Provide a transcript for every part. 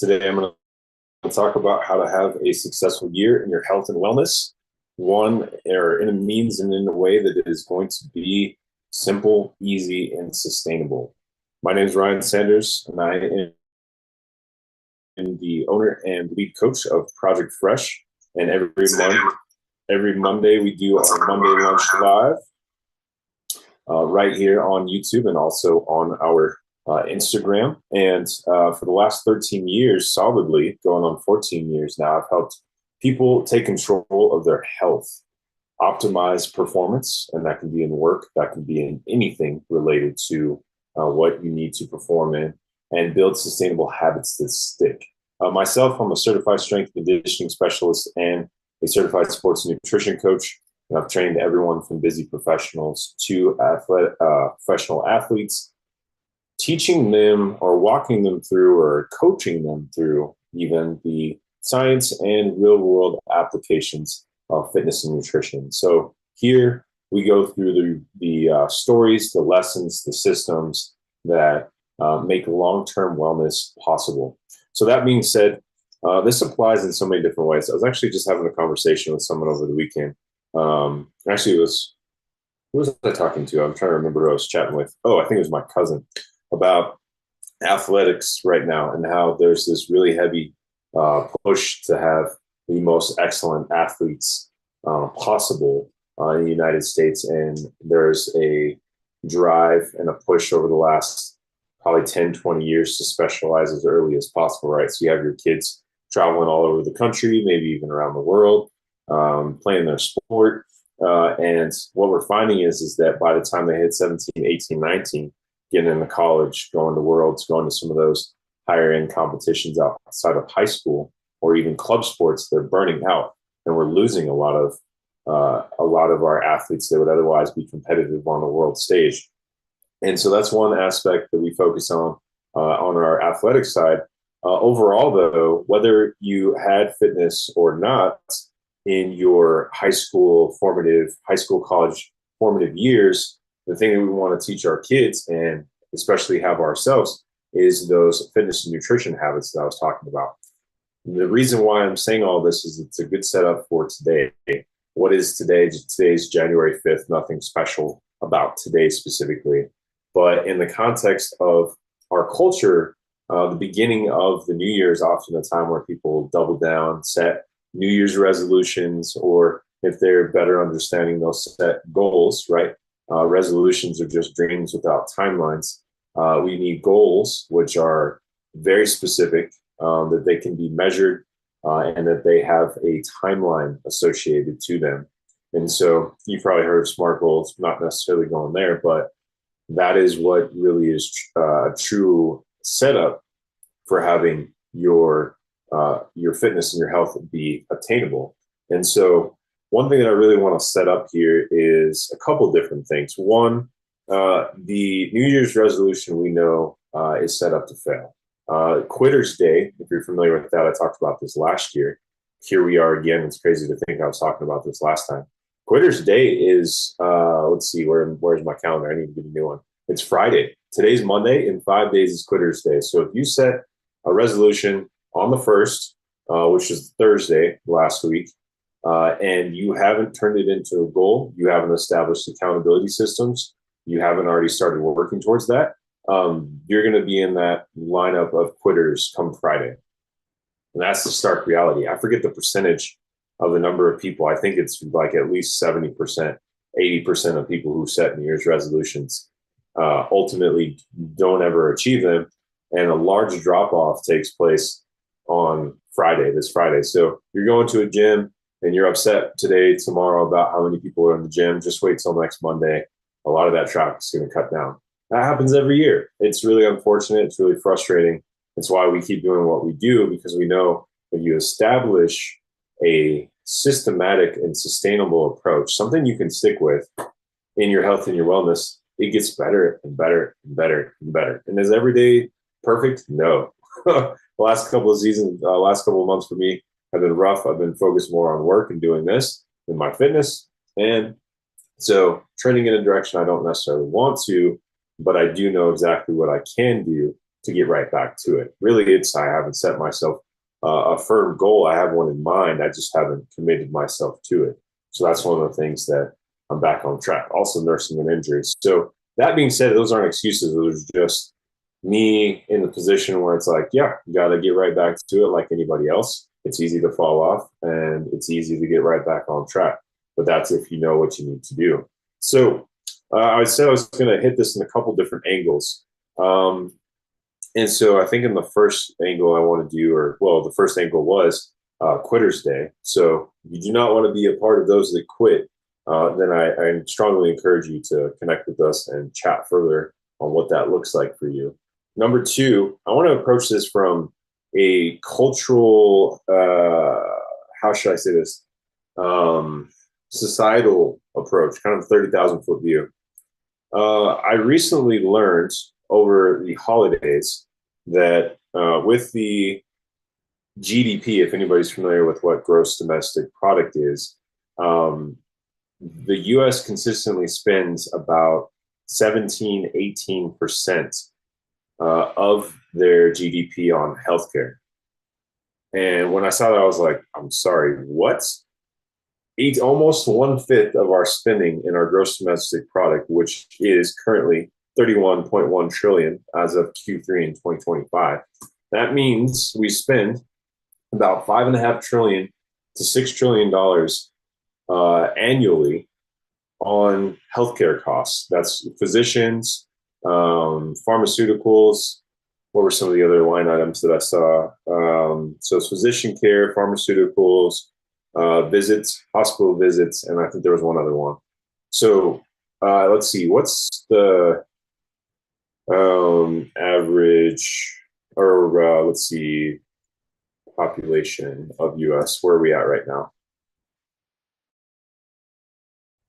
Today, I'm going to talk about how to have a successful year in your health and wellness, one or in a means and in a way that is going to be simple, easy, and sustainable. My name is Ryan Sanders, and I am the owner and lead coach of Project Fresh. And every Monday, we do our Monday Lunch Live right here on YouTube and also on our Instagram. And for the last 13 years, solidly going on 14 years now, I've helped people take control of their health, optimize performance, and that can be in work, that can be in anything related to what you need to perform in, and build sustainable habits that stick. Myself, I'm a certified strength and conditioning specialist and a certified sports and nutrition coach. And I've trained everyone from busy professionals to professional athletes, teaching them or walking them through or coaching them through even the science and real world applications of fitness and nutrition. So here we go through the stories, the lessons, the systems that make long-term wellness possible. So that being said, this applies in so many different ways. I was actually just having a conversation with someone over the weekend. Actually, who was I talking to? I'm trying to remember who I was chatting with. Oh, I think it was my cousin, about athletics right now and how there's this really heavy push to have the most excellent athletes possible in the United States. And there's a drive and a push over the last probably 10, 20 years to specialize as early as possible, right? So you have your kids traveling all over the country, maybe even around the world, playing their sport. And what we're finding is that by the time they hit 17, 18, 19, getting into college, going to Worlds, going to some of those higher end competitions outside of high school or even club sports, they're burning out, and we're losing a lot of our athletes that would otherwise be competitive on the world stage. And so that's one aspect that we focus on our athletic side. Overall, though, whether you had fitness or not in your high school, college formative years, the thing that we want to teach our kids and especially have ourselves is those fitness and nutrition habits that I was talking about. And the reason why I'm saying all this is it's a good setup for today. What is today? Today's January 5th, nothing special about today specifically. But in the context of our culture, the beginning of the new year is often a time where people double down, set New Year's resolutions, or if they're better understanding, they'll set goals, right? Resolutions are just dreams without timelines. We need goals, which are very specific, that they can be measured, and that they have a timeline associated to them. And so you've probably heard of SMART goals, not necessarily going there, but that is what really is a true setup for having your fitness and your health be attainable. And so one thing that I really want to set up here is a couple different things. One, the New Year's resolution we know is set up to fail. Quitter's Day, if you're familiar with that, I talked about this last year. Here we are again. It's crazy to think I was talking about this last time. Quitter's Day is, let's see, where's my calendar? I need to get a new one. It's Friday. Today's Monday. In 5 days is Quitter's Day. So if you set a resolution on the 1st, which is Thursday last week, and you haven't turned it into a goal, you haven't established accountability systems, you haven't already started working towards that, you're going to be in that lineup of quitters come Friday. And that's the stark reality. I forget the percentage of the number of people. I think it's like at least 70%, 80% of people who set New Year's resolutions ultimately don't ever achieve them. And a large drop off takes place on this Friday. So you're going to a gym and you're upset today, tomorrow about how many people are in the gym. Just wait till next Monday. A lot of that traffic is going to cut down. That happens every year. It's really unfortunate. It's really frustrating. It's why we keep doing what we do, because we know if you establish a systematic and sustainable approach, something you can stick with in your health and your wellness, it gets better and better and better and better. And is every day perfect? No. The last couple of months for me have been rough. I've been focused more on work and doing this than my fitness. And so trending in a direction I don't necessarily want to, but I do know exactly what I can do to get right back to it. Really, I haven't set myself a firm goal. I have one in mind. I just haven't committed myself to it. So that's one of the things that I'm back on track. Also nursing an injury. So that being said, those aren't excuses. Those are just me in the position where it's like, yeah, you got to get right back to it like anybody else. It's easy to fall off and it's easy to get right back on track. But that's if you know what you need to do. So I said I was going to hit this in a couple different angles. And so I think in the first angle I want to do, the first angle was Quitter's Day. So if you do not want to be a part of those that quit, then I strongly encourage you to connect with us and chat further on what that looks like for you. Number two, I want to approach this from a cultural, how should I say this, societal approach, kind of 30,000 foot view. I recently learned over the holidays that with the GDP, if anybody's familiar with what gross domestic product is, the US consistently spends about 17, 18% of their GDP on healthcare. And when I saw that, I was like, I'm sorry, what? Almost 1/5 of our spending in our gross domestic product, which is currently 31.1 trillion as of Q3 in 2025. That means we spend about $5.5 trillion to $6 trillion annually on healthcare costs. That's physicians, pharmaceuticals. What were some of the other line items that I saw? So it's physician care, pharmaceuticals, visits, hospital visits, and I think there was one other one. So let's see, what's the average, or let's see, population of US? Where are we at right now?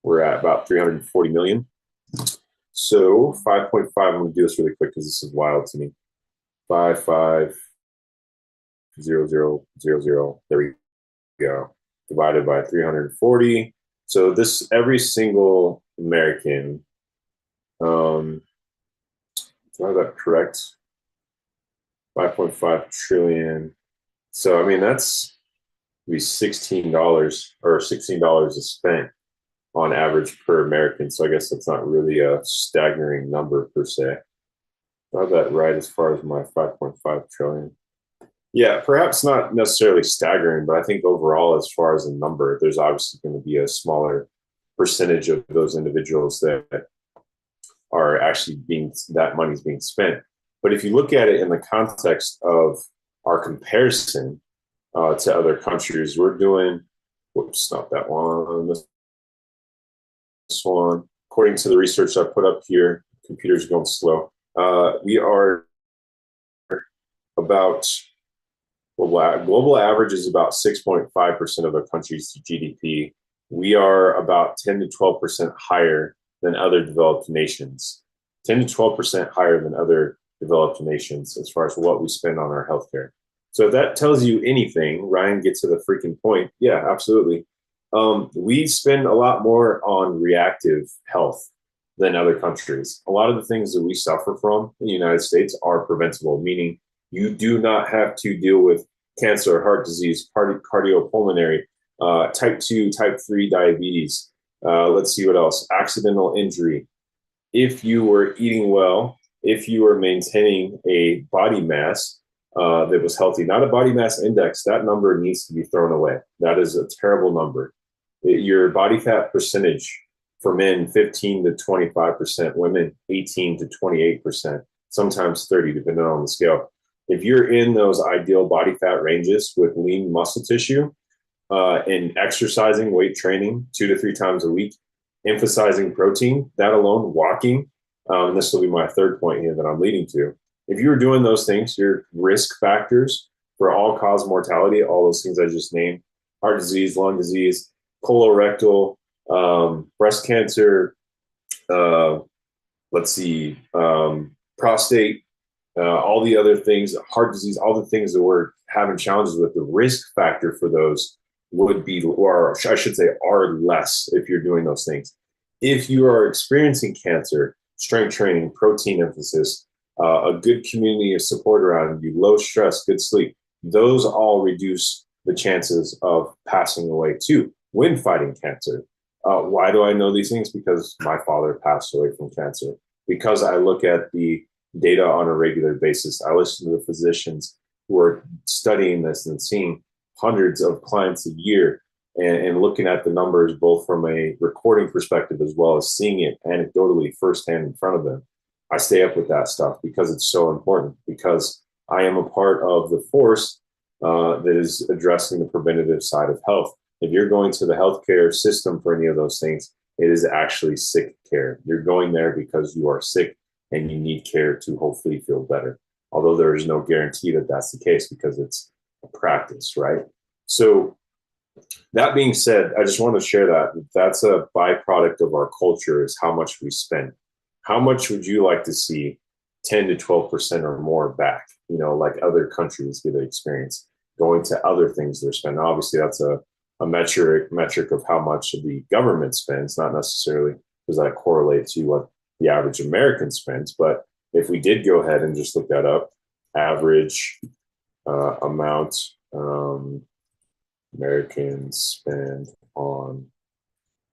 We're at about 340 million. So 5.5, I'm going to do this really quick because this is wild to me. 550000. There we go. Divided by 340. So this, every single American, do I have that correct? 5.5 trillion. So, I mean, that's be $16 or $16 is spent on average per American. So I guess that's not really a staggering number per se. I have that right as far as my 5.5 trillion. Yeah, perhaps not necessarily staggering, but I think overall, as far as a number, there's obviously going to be a smaller percentage of those individuals that are actually that money's being spent. But if you look at it in the context of our comparison to other countries, we're doing, whoops, not that one, this one. According to the research I put up here, computer's going slow. We are about, global average is about 6.5% of a country's GDP. We are about 10 to 12% higher than other developed nations. 10 to 12% higher than other developed nations as far as what we spend on our healthcare. So if that tells you anything, Ryan, get to the freaking point. Yeah, absolutely. We spend a lot more on reactive health than other countries. A lot of the things that we suffer from in the United States are preventable, meaning you do not have to deal with cancer, heart disease, cardiopulmonary, type 2, type 3 diabetes. Let's see what else. Accidental injury. If you were eating well, if you were maintaining a body mass that was healthy, not a body mass index, that number needs to be thrown away. That is a terrible number. Your body fat percentage for men, 15 to 25%, women, 18 to 28%, sometimes 30, depending on the scale. If you're in those ideal body fat ranges with lean muscle tissue and exercising, weight training 2 to 3 times a week, emphasizing protein, that alone, walking, and this will be my third point here that I'm leading to. If you're doing those things, your risk factors for all-cause mortality, all those things I just named, heart disease, lung disease, colorectal, breast cancer, prostate, all the other things, heart disease, all the things that we're having challenges with, the risk factor for those would be, or I should say, are less if you're doing those things. If you are experiencing cancer, strength training, protein emphasis, a good community of support around you, low stress, good sleep, those all reduce the chances of passing away too when fighting cancer. Why do I know these things? Because my father passed away from cancer. Because I look at the data on a regular basis. I listen to the physicians who are studying this and seeing hundreds of clients a year and looking at the numbers both from a recording perspective as well as seeing it anecdotally firsthand in front of them. I stay up with that stuff because it's so important, because I am a part of the force that is addressing the preventative side of health. If you're going to the healthcare system for any of those things, it is actually sick care. You're going there because you are sick and you need care to hopefully feel better. Although there is no guarantee that that's the case because it's a practice, right? So that being said, I just want to share that that's a byproduct of our culture is how much we spend. How much would you like to see 10 to 12% or more back, like other countries get to experience going to other things they're spending? Obviously, that's a metric of how much the government spends, not necessarily does that correlate to what the average American spends. But if we did go ahead and just look that up, average amount Americans spend on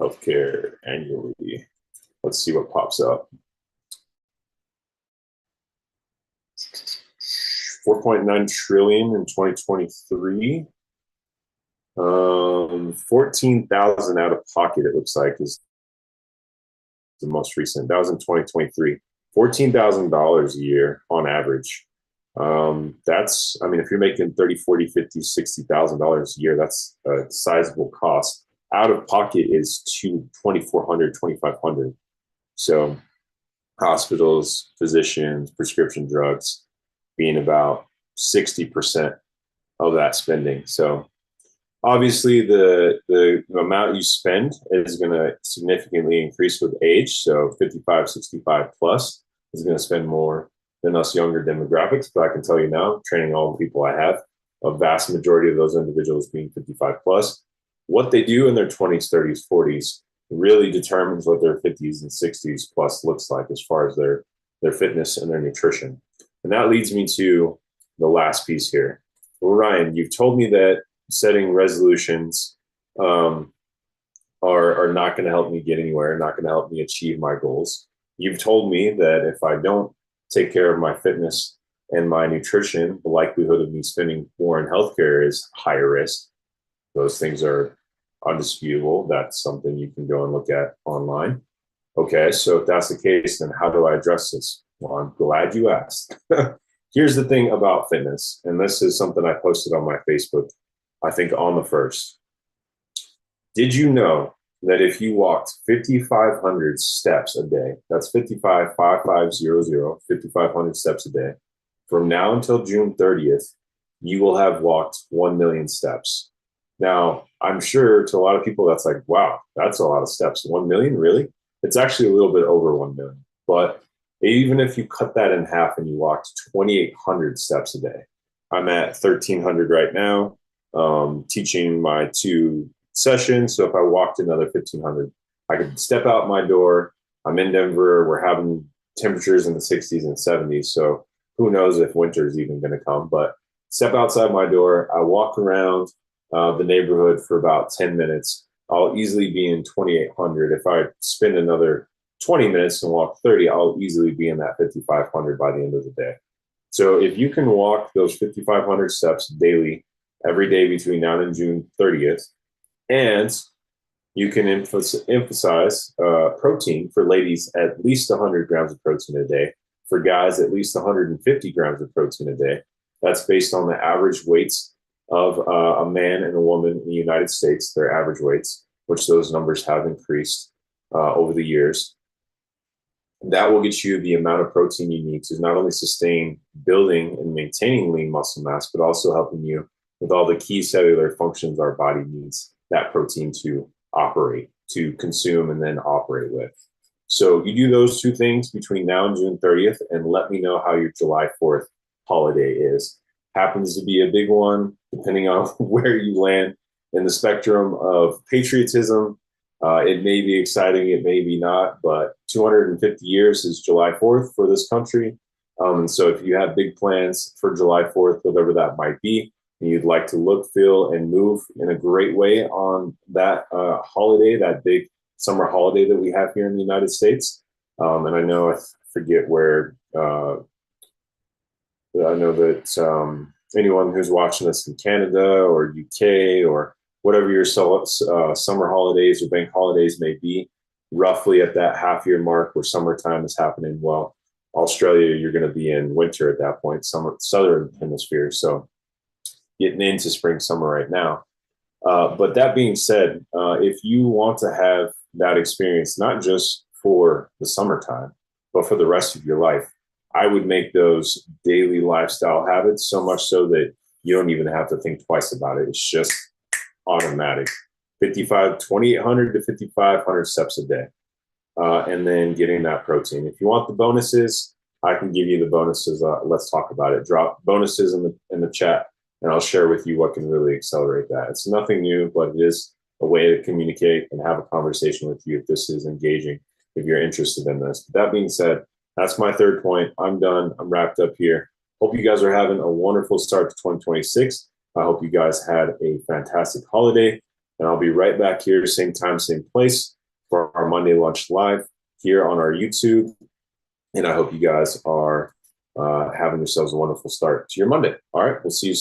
healthcare annually. Let's see what pops up. 4.9 trillion in 2023. 14,000 out of pocket, it looks like, is the most recent. That was in 2023. $14,000 a year on average. That's, if you're making 30, 40, 50, $60,000 a year, that's a sizable cost. Out of pocket is $2,400, $2,500. So hospitals, physicians, prescription drugs being about 60% of that spending. So obviously the amount you spend is going to significantly increase with age. So 55, 65 plus is going to spend more than us younger demographics. But I can tell you now, training all the people I have, a vast majority of those individuals being 55 plus, what they do in their 20s, 30s, 40s really determines what their 50s and 60s plus looks like as far as their fitness and their nutrition. And that leads me to the last piece here. Well, Ryan, you've told me that setting resolutions are not going to help me get anywhere, not going to help me achieve my goals. You've told me that if I don't take care of my fitness and my nutrition, the likelihood of me spending more in healthcare is higher risk. Those things are undisputable. That's something you can go and look at online. Okay, so if that's the case, then how do I address this? Well, I'm glad you asked. Here's the thing about fitness, and this is something I posted on my Facebook, I think on the 1st. Did you know that if you walked 5,500 steps a day, that's 5,500 steps a day, from now until June 30th, you will have walked 1 million steps. Now, I'm sure to a lot of people, that's like, wow, that's a lot of steps. 1 million, really? It's actually a little bit over 1 million. But even if you cut that in half and you walked 2,800 steps a day, I'm at 1,300 right now, teaching my 2 sessions. So if I walked another 1,500, I could step out my door. I'm in Denver. We're having temperatures in the 60s and 70s. So who knows if winter is even going to come, but step outside my door. I walk around the neighborhood for about 10 minutes. I'll easily be in 2,800. If I spend another 20 minutes and walk 30, I'll easily be in that 5,500 by the end of the day. So if you can walk those 5,500 steps daily, every day between now and June 30th, and you can emphasize protein for ladies, at least 100 grams of protein a day. For guys, at least 150 grams of protein a day. That's based on the average weights of a man and a woman in the United States, their average weights, which those numbers have increased over the years. That will get you the amount of protein you need to not only sustain building and maintaining lean muscle mass, but also helping you with all the key cellular functions our body needs that protein to operate, to consume, and then operate with. So you do those 2 things between now and June 30th, and let me know how your July 4th holiday is. Happens to be a big one, depending on where you land in the spectrum of patriotism. It may be exciting, it may be not, but 250 years is July 4th for this country. And so if you have big plans for July 4th, whatever that might be, and you'd like to look, feel, and move in a great way on that holiday, that big summer holiday that we have here in the United States. And I know, I forget where, I know that anyone who's watching this in Canada or UK or whatever your summer holidays or bank holidays may be, roughly at that half year mark where summertime is happening. Well, Australia, you're going to be in winter at that point, southern hemisphere. So getting into spring, summer right now. But that being said, if you want to have that experience, not just for the summertime, but for the rest of your life, I would make those daily lifestyle habits so much so that you don't even have to think twice about it. It's just automatic. 2,800 to 5,500 steps a day. And then getting that protein. If you want the bonuses, I can give you the bonuses. Let's talk about it. Drop bonuses in the chat, and I'll share with you what can really accelerate that. It's nothing new, but it is a way to communicate and have a conversation with you if this is engaging, if you're interested in this. But that being said, that's my third point. I'm done. I'm wrapped up here. Hope you guys are having a wonderful start to 2026. I hope you guys had a fantastic holiday, and I'll be right back here, same time, same place, for our Monday Lunch Live here on our YouTube. And I hope you guys are having yourselves a wonderful start to your Monday. All right, we'll see you soon.